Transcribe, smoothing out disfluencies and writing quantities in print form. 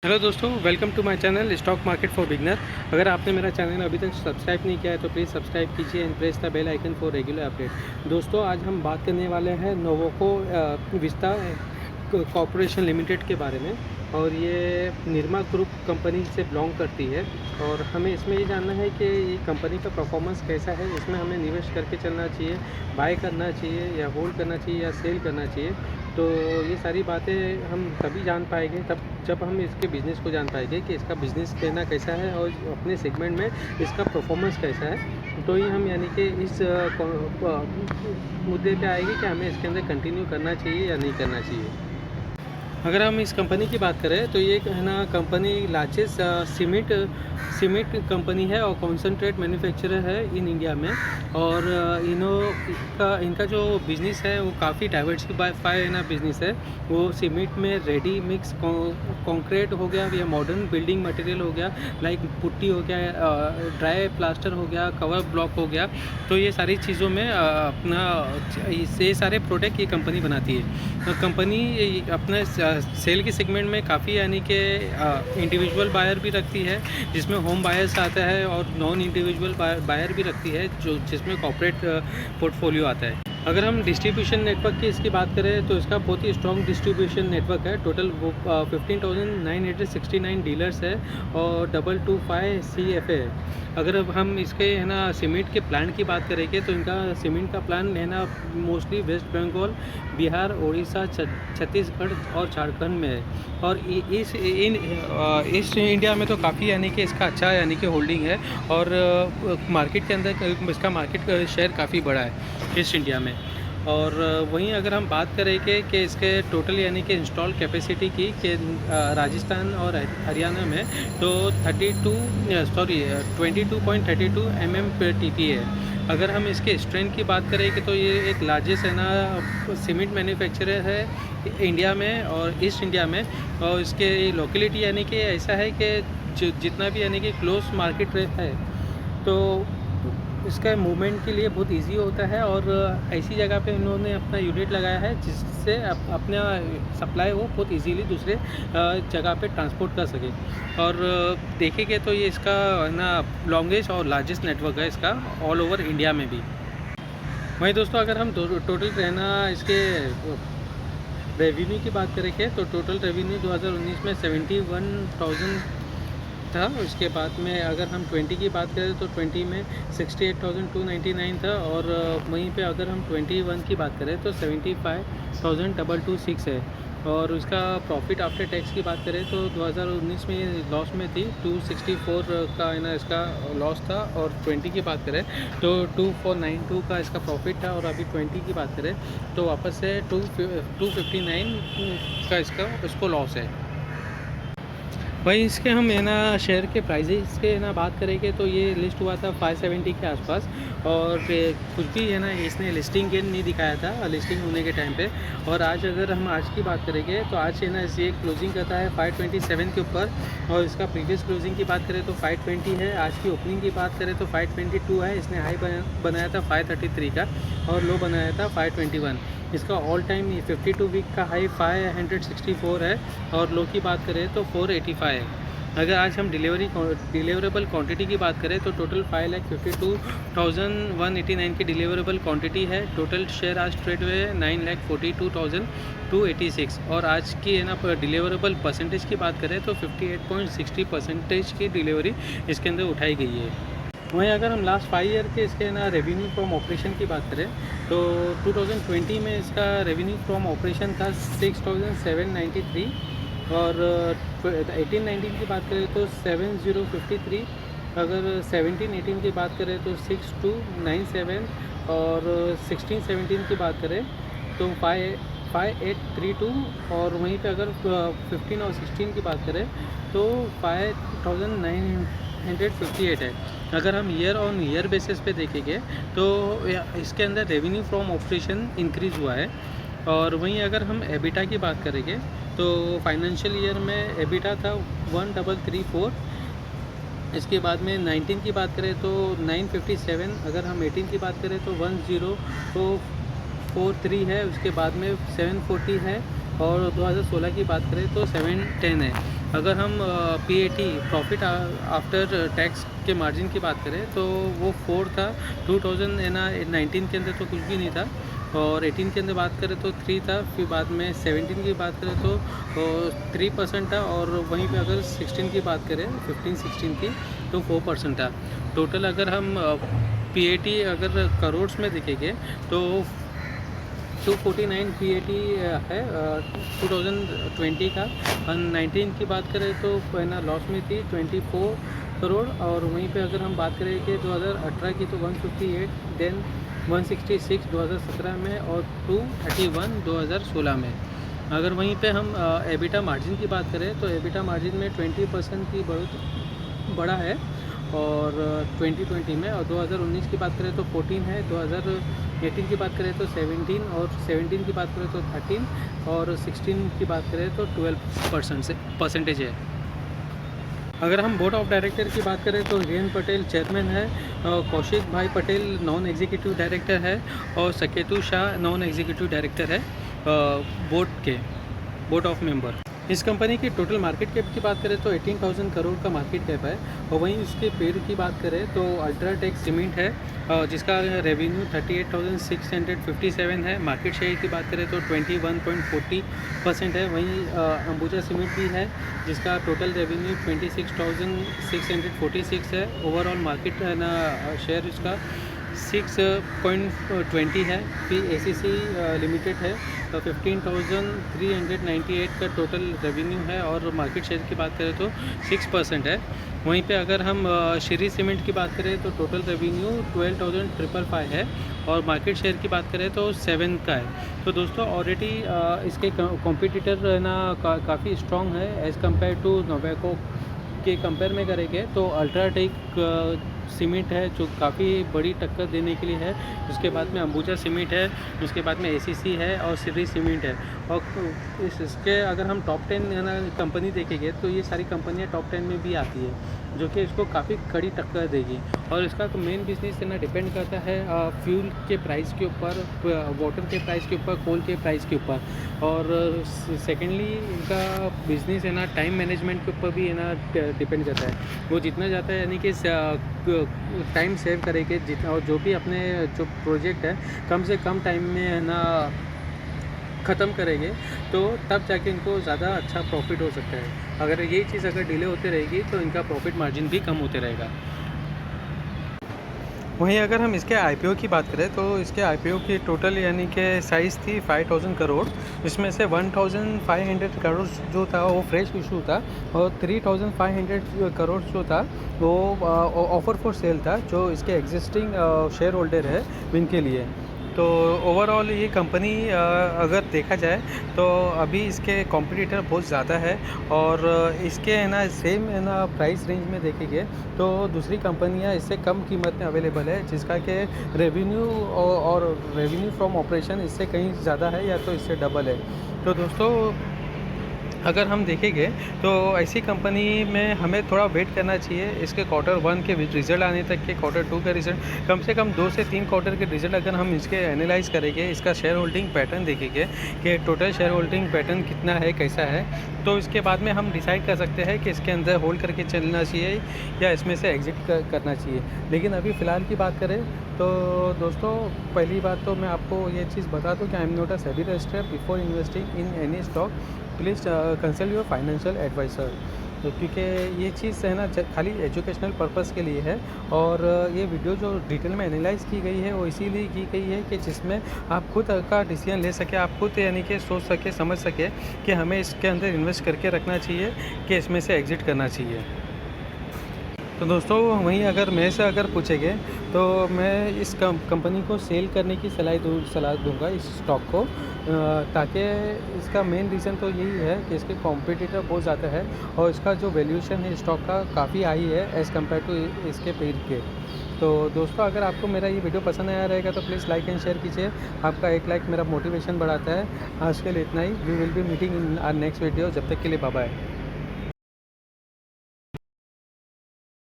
Hello दोस्तों, welcome to my channel stock market for beginner. अगर आपने मेरा चैनल अभी तक सब्सक्राइब नहीं किया है तो प्लीज़ सब्सक्राइब कीजिए and press the bell icon for regular update. दोस्तों, आज हम बात करने वाले हैं नोवोको विस्टा कॉरपोरेशन लिमिटेड के बारे में। और ये निरमा ग्रुप कंपनी से बिलोंग करती है और हमें इसमें ये जानना है कि ये कंपनी का परफॉर्मेंस कैसा है, इसमें हमें निवेश करके चलना चाहिए, बाय करना चाहिए या होल्ड करना चाहिए या सेल करना चाहिए। तो ये सारी बातें हम तभी जान पाएंगे तब जब हम इसके बिज़नेस को जान पाएंगे कि इसका बिज़नेस कहना कैसा है और अपने सेगमेंट में इसका परफॉर्मेंस कैसा है। तो ही हम यानी कि इस मुद्दे पे आएंगे कि हमें इसके अंदर कंटिन्यू करना चाहिए या नहीं करना चाहिए। अगर हम इस कंपनी की बात करें तो ये है ना कंपनी लार्जेस्ट सीमेंट कंपनी है और कॉन्सेंट्रेट मैन्युफैक्चरर है इन इंडिया में। और इनका जो बिज़नेस है वो काफ़ी डाइवर्सिफाई है ना बिज़नेस है। वो सीमेंट में रेडी मिक्स कंक्रीट हो गया या मॉडर्न बिल्डिंग मटेरियल हो गया, लाइक पुट्टी हो गया, ड्राई प्लास्टर हो गया, कवर ब्लॉक हो गया। तो ये सारी चीज़ों में अपना ये सारे प्रोडक्ट ये कंपनी बनाती है। तो कंपनी अपना सेल के सेगमेंट में काफ़ी यानी कि इंडिविजुअल बायर भी रखती है, जिसमें होम बायर्स आता है, और नॉन इंडिविजुअल बायर भी रखती है जिसमें कॉर्पोरेट पोर्टफोलियो आता है। अगर हम डिस्ट्रीब्यूशन नेटवर्क की इसकी बात करें तो इसका बहुत ही स्ट्रॉन्ग डिस्ट्रीब्यूशन नेटवर्क है। टोटल वो 15,969 डीलर्स है और 225 CFA है। अगर अब हम इसके है ना सीमेंट के प्लांट की बात करेंगे तो इनका सीमेंट का प्लांट है ना मोस्टली वेस्ट बंगाल, बिहार, उड़ीसा, छत्तीसगढ़ और झारखंड में है। और ईस्ट इंडिया में तो काफ़ी यानी कि इसका अच्छा यानी कि होल्डिंग है और मार्केट के अंदर इसका मार्केट शेयर काफ़ी बड़ा है ईस्ट इंडिया में। और वहीं अगर हम बात करें कि इसके टोटल यानी कि इंस्टॉल कैपेसिटी की कि राजस्थान और हरियाणा में तो 22.32 MMTP है। अगर हम इसके स्ट्रेंथ की बात करें कि तो ये एक लार्जेस्ट है ना सीमेंट मैन्युफैक्चरर है इंडिया में और ईस्ट इंडिया में। और इसके लोकेलिटी यानी कि ऐसा है कि जितना भी यानी कि क्लोज मार्केट है तो इसका मूवमेंट के लिए बहुत इजी होता है। और ऐसी जगह पे इन्होंने अपना यूनिट लगाया है जिससे अपना सप्लाई वो बहुत इजीली दूसरे जगह पे ट्रांसपोर्ट कर सके। और देखेंगे तो ये इसका ना लॉन्गेस्ट और लार्जेस्ट नेटवर्क है इसका ऑल ओवर इंडिया में भी। वहीं दोस्तों, अगर हम टोटल रहना इसके रेवेन्यू की बात करेंगे तो टोटल रेवेन्यू 2019 में 71,000 था। उसके बाद में अगर हम 20 की बात करें तो 20 में 68,299 था। और वहीं पे अगर हम 21 की बात करें तो 75,226 है। और उसका प्रॉफिट आफ्टर टैक्स की बात करें तो 2019 में ये लॉस में थी, 264 का है ना इसका लॉस था। और 20 की बात करें तो 2492 का इसका प्रॉफिट था। और अभी 20 की बात करें तो वापस से 259 का इसको लॉस है। वहीं इसके हम है ना शेयर के प्राइजेस के ना बात करेंगे तो ये लिस्ट हुआ था 570 के आसपास। और कुछ भी है ना इसने लिस्टिंग गेन नहीं दिखाया था लिस्टिंग होने के टाइम पे। और आज अगर हम आज की बात करेंगे तो आज है ना ये क्लोजिंग करता है 527 के ऊपर। और इसका प्रीवियस क्लोजिंग की बात करें तो 520 है। आज की ओपनिंग की बात करें तो 522 है। इसने हाई बनाया था 533 का और लो बनाया था 521। इसका ऑल टाइम 52 वीक का हाई 564 है और लो की बात करें तो 485 है। अगर आज हम डिलीवरेबल क्वांटिटी की बात करें तो टोटल 5,52,189 की डिलीवरेबल क्वांटिटी है। टोटल शेयर आज ट्रेड हुए 9,42,286। और आज की है ना डिलीवरेबल परसेंटेज की बात करें तो 58.60% की डिलीवरी इसके अंदर उठाई गई है। वहीं अगर हम लास्ट 5 ईयर के इसके ना रेवेन्यू फ्रॉम ऑपरेशन की बात करें तो 2020 में इसका रेवेन्यू फ्रॉम ऑपरेशन था 6,793। और 18-19 की बात करें तो 7,053। अगर 17-18 की बात करें तो 6,297। और 16-17 की बात करें तो 5,832। और वहीं पे अगर 15 और 16 की बात करें तो 5,958 है। अगर हम ईयर ऑन ईयर बेसिस पे देखेंगे तो इसके अंदर रेवेन्यू फ्रॉम ऑपरेशन इंक्रीज़ हुआ है। और वहीं अगर हम एबिटा की बात करेंगे तो फाइनेंशियल ईयर में एबिटा था 1,334। इसके बाद में 19 की बात करें तो 957। अगर हम 18 की बात करें तो 10,43 है। उसके बाद में 740 है। और 2016 की बात करें तो 710 है। अगर हम PAT प्रॉफिट आफ्टर टैक्स के मार्जिन की बात करें तो वो 4 था 2019 के अंदर, तो कुछ भी नहीं था। और 18 के अंदर बात करें तो 3 था, फिर बाद में 17 की बात करें तो 3% था, और वहीं पे अगर 16 की बात करें 15-16 की तो 4% था। टोटल अगर हम PAT अगर करोड़ में देखेंगे तो 249 PAT है 2020 का। और 19 की बात करें तो है ना लॉस में थी 24 करोड़। और वहीं पे अगर हम बात करें कि 2018 की तो 158, देन 166 2017 में, और 231 2016 में। अगर वहीं पे हम एबिटा मार्जिन की बात करें तो एबिटा मार्जिन में 20% की बहुत बड़ा है और 2020 में। और 2019 की बात करें तो 14 है, 2018 की बात करें तो 17, और 17 की बात करें तो 13, और 16 की बात करें तो 12% से परसेंटेज है। अगर हम बोर्ड ऑफ डायरेक्टर की बात करें तो हिरेन पटेल चेयरमैन है, कौशिक भाई पटेल नॉन एग्जीक्यूटिव डायरेक्टर है, और सकेतु शाह नॉन एग्जीक्यूटिव डायरेक्टर है बोर्ड ऑफ मेंबर। इस कंपनी की टोटल मार्केट कैप की बात करें तो 18,000 करोड़ का मार्केट कैप है। और वहीं उसके पेड़ की बात करें तो अल्ट्राटेक सीमेंट है, जिसका रेवेन्यू 38,657 है। मार्केट शेयर की बात करें तो 21.40% है। वहीं अंबुजा सीमेंट भी है, जिसका टोटल रेवेन्यू 26,646 है। ओवरऑल मार्केट ना शेयर इसका 6.20 है। फिर ACC लिमिटेड है, 15,398 का टोटल रेवेन्यू है, और मार्केट शेयर की बात करें तो 6% है। वहीं पे अगर हम श्री सीमेंट की बात करें तो टोटल रेवेन्यू 12,555 है, और मार्केट शेयर की बात करें तो 7 का है। तो दोस्तों ऑलरेडी इसके कॉम्पिटिटर ना काफ़ी स्ट्रॉन्ग है एज़ कम्पेयर टू नोवेको के कंपेयर में करेंगे तो अल्ट्राटेक सीमेंट है जो काफ़ी बड़ी टक्कर देने के लिए है। उसके बाद में अंबुजा सीमेंट है, उसके बाद में ACC है, और श्री सीमेंट है। और इसके अगर हम टॉप 10 ना कंपनी देखेंगे तो ये सारी कंपनियां टॉप 10 में भी आती है, जो कि इसको काफ़ी कड़ी टक्कर देगी। और इसका तो मेन बिजनेस ना डिपेंड करता है फ्यूल के प्राइस के ऊपर, वाटर के प्राइस के ऊपर, कोल के प्राइस के ऊपर। और सेकेंडली इनका बिजनेस है ना टाइम मैनेजमेंट के ऊपर भी है ना डिपेंड करता है। वो जितना ज़्यादा यानी कि टाइम सेव करेंगे जितना, और जो भी अपने जो प्रोजेक्ट है कम से कम टाइम में है ना ख़त्म करेंगे, तो तब जाके इनको ज़्यादा अच्छा प्रॉफिट हो सकता है। अगर ये चीज़ अगर डिले होती रहेगी तो इनका प्रॉफिट मार्जिन भी कम होते रहेगा। वहीं अगर हम इसके IPO की बात करें तो इसके IPO की टोटल यानी कि साइज़ थी 5,000 करोड़। इसमें से 1,500 करोड़ जो था वो फ्रेश इशू था, और 3,500 करोड़ जो था वो ऑफ़र फॉर सेल था, जो इसके एग्जिस्टिंग शेयर होल्डर है उनके लिए। तो ओवरऑल ये कंपनी अगर देखा जाए तो अभी इसके कॉम्पिटिटर बहुत ज़्यादा है, और इसके है ना सेम है ना प्राइस रेंज में देखेंगे तो दूसरी कंपनियां इससे कम कीमत में अवेलेबल है, जिसका कि रेवेन्यू और रेवेन्यू फ्रॉम ऑपरेशन इससे कहीं ज़्यादा है या तो इससे डबल है। तो दोस्तों अगर हम देखेंगे तो ऐसी कंपनी में हमें थोड़ा वेट करना चाहिए इसके Q1 के रिज़ल्ट आने तक के, Q2 का रिज़ल्ट, कम से कम 2 से 3 क्वार्टर के रिज़ल्ट अगर हम इसके एनालाइज़ करेंगे, इसका शेयर होल्डिंग पैटर्न देखेंगे कि टोटल शेयर होल्डिंग पैटर्न कितना है, कैसा है, तो इसके बाद में हम डिसाइड कर सकते हैं कि इसके अंदर होल्ड करके चलना चाहिए या इसमें से एग्ज़िट करना चाहिए। लेकिन अभी फ़िलहाल की बात करें तो दोस्तों पहली बात तो मैं आपको ये चीज़ बता दूँ कि I am not a SEBI registered. Before investing in any stock please consult your financial adviser. तो क्योंकि ये चीज़ है ना खाली एजुकेशनल पर्पस के लिए है, और ये वीडियो जो डिटेल में एनालाइज़ की गई है वो इसीलिए की गई है कि जिसमें आप खुद का डिसीजन ले सके, आप खुद यानी कि सोच सके, समझ सके कि हमें इसके अंदर इन्वेस्ट करके रखना चाहिए कि इसमें से एग्ज़िट करना चाहिए। तो दोस्तों वहीं अगर मैं से अगर पूछेंगे तो मैं इस कंपनी को सेल करने की सलाह दूंगा इस स्टॉक को, ताकि इसका मेन रीज़न तो यही है कि इसके कॉम्पिटिटर बहुत ज़्यादा है, और इसका जो वैल्यूएशन है स्टॉक का काफ़ी हाई है एज़ कम्पेयर टू इसके पेयर के। तो दोस्तों अगर आपको मेरा ये वीडियो पसंद आया रहेगा तो प्लीज़ लाइक एंड शेयर कीजिए। आपका एक लाइक मेरा मोटिवेशन बढ़ाता है। आज के लिए इतना ही। We will be meeting in our next video. जब तक के लिए बाय बाय।